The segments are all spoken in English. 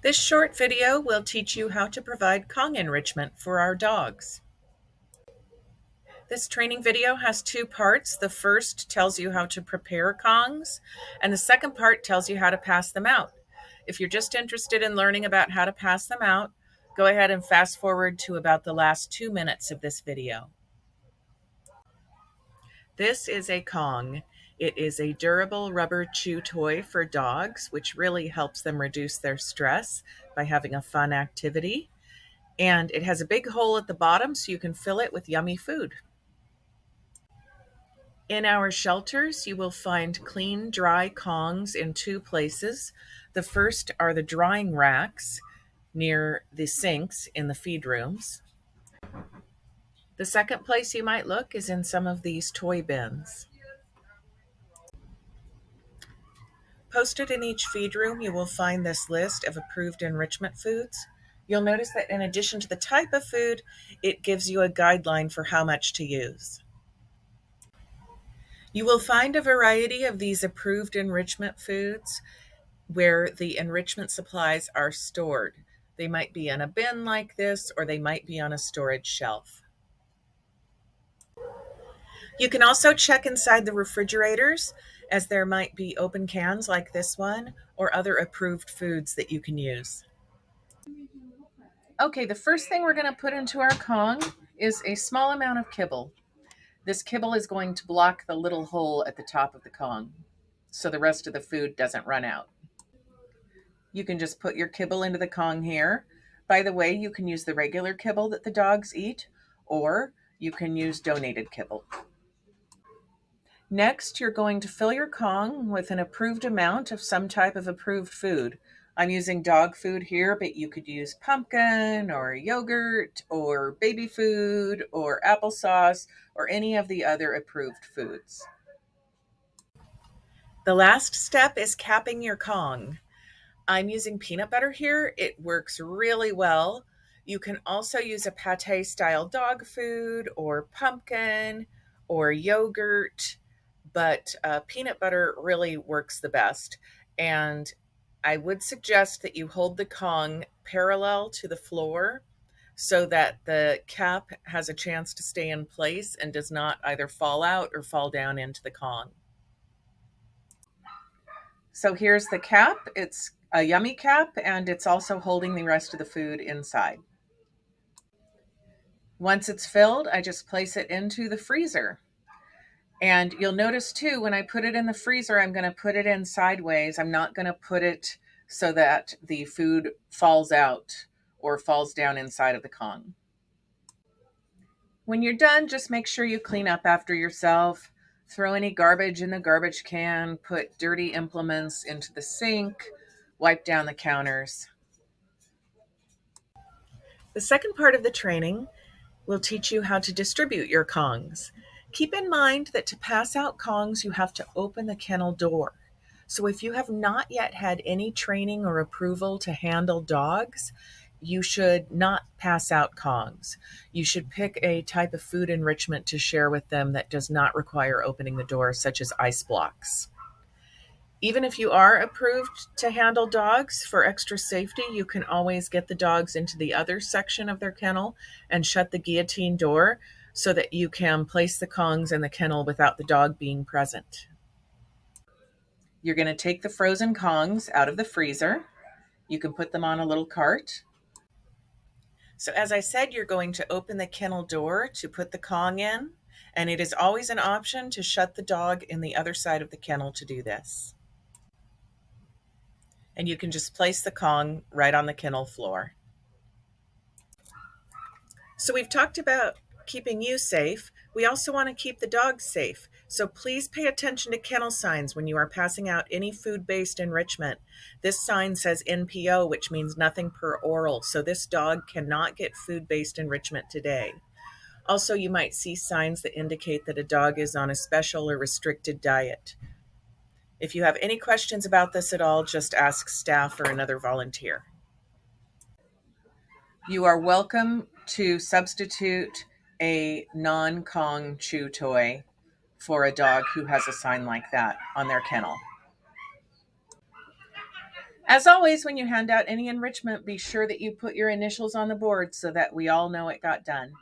This short video will teach you how to provide Kong enrichment for our dogs. This training video has two parts. The first tells you how to prepare Kongs, and the second part tells you how to pass them out. If you're just interested in learning about how to pass them out, go ahead and fast forward to about the last 2 minutes of this video. This is a Kong. It is a durable rubber chew toy for dogs, which really helps them reduce their stress by having a fun activity. And it has a big hole at the bottom so you can fill it with yummy food. In our shelters, you will find clean, dry Kongs in two places. The first are the drying racks near the sinks in the feed rooms. The second place you might look is in some of these toy bins. Posted in each feed room, you will find this list of approved enrichment foods. You'll notice that in addition to the type of food, it gives you a guideline for how much to use. You will find a variety of these approved enrichment foods where the enrichment supplies are stored. They might be in a bin like this, or they might be on a storage shelf. You can also check inside the refrigerators, as there might be open cans like this one, or other approved foods that you can use. Okay, the first thing we're going to put into our Kong is a small amount of kibble. This kibble is going to block the little hole at the top of the Kong, so the rest of the food doesn't run out. You can just put your kibble into the Kong here. By the way, you can use the regular kibble that the dogs eat, or you can use donated kibble. Next, you're going to fill your Kong with an approved amount of some type of approved food. I'm using dog food here, but you could use pumpkin or yogurt or baby food or applesauce or any of the other approved foods. The last step is capping your Kong. I'm using peanut butter here. It works really well. You can also use a pate style dog food or pumpkin or yogurt, but peanut butter really works the best. And I would suggest that you hold the Kong parallel to the floor so that the cap has a chance to stay in place and does not either fall out or fall down into the Kong. So here's the cap. It's a yummy cap, and it's also holding the rest of the food inside. Once it's filled, I just place it into the freezer. And you'll notice too, when I put it in the freezer, I'm going to put it in sideways. I'm not going to put it so that the food falls out or falls down inside of the Kong. When you're done, just make sure you clean up after yourself. Throw any garbage in the garbage can, put dirty implements into the sink, wipe down the counters. The second part of the training will teach you how to distribute your Kongs. Keep in mind that to pass out Kongs, you have to open the kennel door. So if you have not yet had any training or approval to handle dogs, you should not pass out Kongs. You should pick a type of food enrichment to share with them that does not require opening the door, such as ice blocks. Even if you are approved to handle dogs, for extra safety, you can always get the dogs into the other section of their kennel and shut the guillotine door so that you can place the Kongs in the kennel without the dog being present. You're going to take the frozen Kongs out of the freezer. You can put them on a little cart. So as I said, you're going to open the kennel door to put the Kong in, and it is always an option to shut the dog in the other side of the kennel to do this. And you can just place the Kong right on the kennel floor. So we've talked about keeping you safe. We also want to keep the dogs safe. So please pay attention to kennel signs when you are passing out any food-based enrichment. This sign says NPO, which means nothing per oral. So this dog cannot get food-based enrichment today. Also, you might see signs that indicate that a dog is on a special or restricted diet. If you have any questions about this at all, just ask staff or another volunteer. You are welcome to substitute a non-Kong chew toy for a dog who has a sign like that on their kennel. As always, when you hand out any enrichment, be sure that you put your initials on the board so that we all know it got done.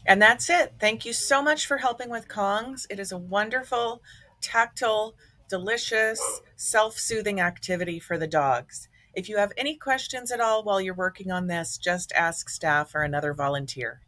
And that's it. Thank you so much for helping with Kongs. It is a wonderful, tactile, delicious, self soothing activity for the dogs. If you have any questions at all while you're working on this, just ask staff or another volunteer.